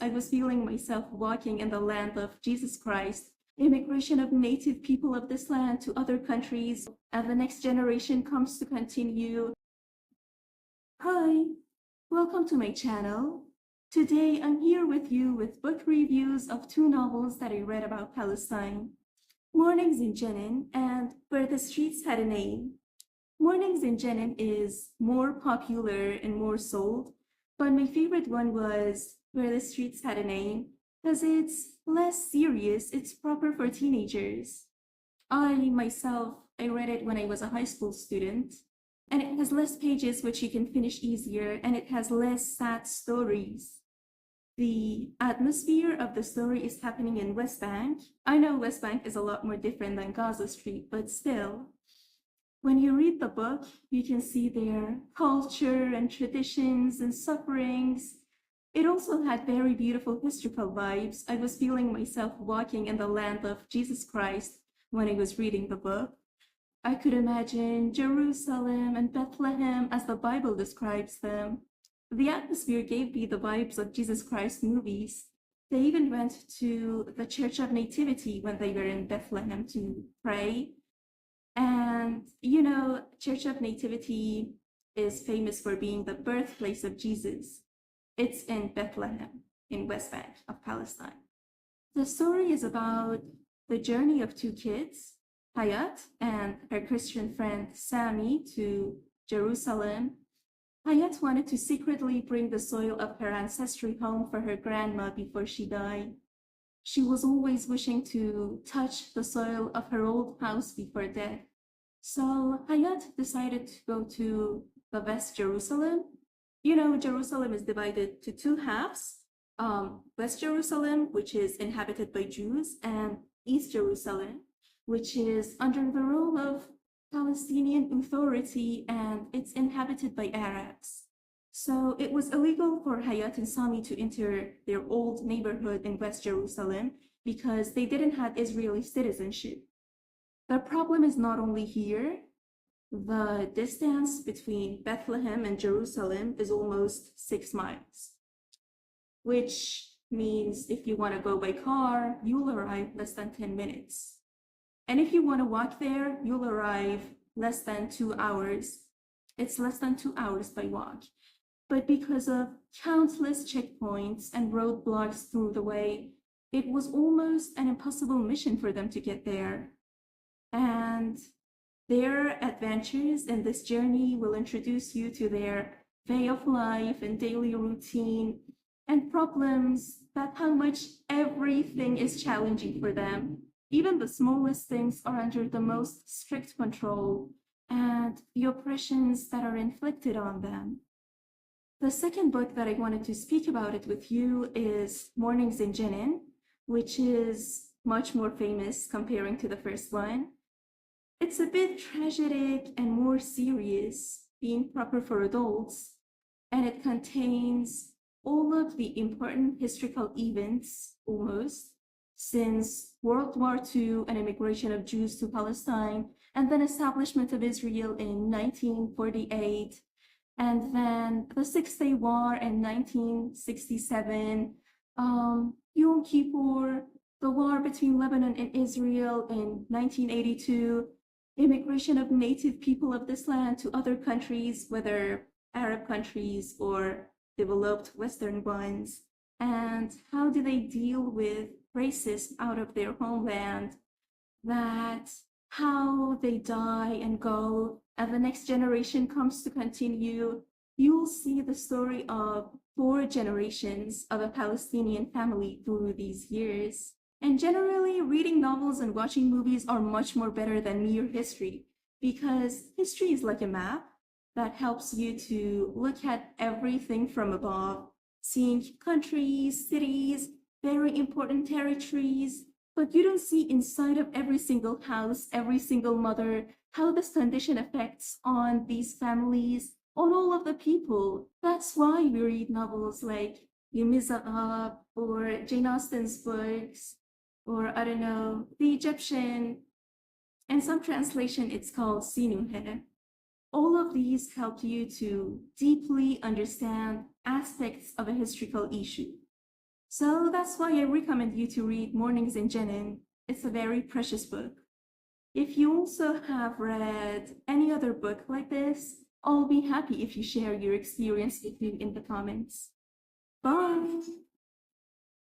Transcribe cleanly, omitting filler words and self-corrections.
I was feeling myself walking in the land of Jesus Christ, immigration of native people of this land to other countries, and the next generation comes to continue. Hi, welcome to my channel. Today I'm here with you with book reviews of two novels that I read about Palestine, Mornings in Jenin and Where the Streets Had a Name. Mornings in Jenin is more popular and more sold, but my favorite one was Where the Streets Had a Name because it's less serious, it's proper for teenagers. I read it when I was a high school student, and it has less pages which you can finish easier, and it has less sad stories. The atmosphere of the story is happening in West Bank. I know West Bank is a lot more different than Gaza Street, but still, when you read the book, you can see their culture and traditions and sufferings. It also had very beautiful historical vibes. I was feeling myself walking in the land of Jesus Christ when I was reading the book. I could imagine Jerusalem and Bethlehem as the Bible describes them. The atmosphere gave me the vibes of Jesus Christ movies. They even went to the Church of Nativity when they were in Bethlehem to pray. And, Church of Nativity is famous for being the birthplace of Jesus. It's in Bethlehem, in West Bank of Palestine. The story is about the journey of two kids, Hayat and her Christian friend Sami, to Jerusalem. Hayat wanted to secretly bring the soil of her ancestry home for her grandma before she died. She was always wishing to touch the soil of her old house before death. So Hayat decided to go to the West Jerusalem. Jerusalem is divided to two halves. West Jerusalem, which is inhabited by Jews, and East Jerusalem, which is under the rule of Palestinian Authority, and it's inhabited by Arabs. So it was illegal for Hayat and Sami to enter their old neighborhood in West Jerusalem because they didn't have Israeli citizenship. The problem is not only here. The distance between Bethlehem and Jerusalem is almost 6 miles, which means if you want to go by car, you'll arrive less than 10 minutes. And if you want to walk there, you'll arrive less than 2 hours. It's less than 2 hours by walk. But because of countless checkpoints and roadblocks through the way, it was almost an impossible mission for them to get there. And their adventures in this journey will introduce you to their way of life and daily routine and problems, that how much everything is challenging for them. Even the smallest things are under the most strict control, and the oppressions that are inflicted on them. The second book that I wanted to speak about it with you is Mornings in Jenin, which is much more famous comparing to the first one. It's a bit tragic and more serious, being proper for adults, and it contains all of the important historical events, almost, since World War II and immigration of Jews to Palestine, and then establishment of Israel in 1948, and then the Six-Day War in 1967, Yom Kippur, the war between Lebanon and Israel in 1982, immigration of native people of this land to other countries, whether Arab countries or developed Western ones, and how do they deal with racists out of their homeland, that how they die and go, and the next generation comes to continue. You'll see the story of 4 generations of a Palestinian family through these years. And generally, reading novels and watching movies are much more better than mere history, because history is like a map that helps you to look at everything from above, seeing countries, cities, very important territories, but you don't see inside of every single house, every single mother, how this condition affects on these families, on all of the people. That's why we read novels like Yumiza Up or Jane Austen's books, or I don't know, the Egyptian. In some translation, it's called Sinuhe. All of these help you to deeply understand aspects of a historical issue. So that's why I recommend you to read Mornings in Jenin. It's a very precious book. If you also have read any other book like this, I'll be happy if you share your experience with me in the comments. Bye!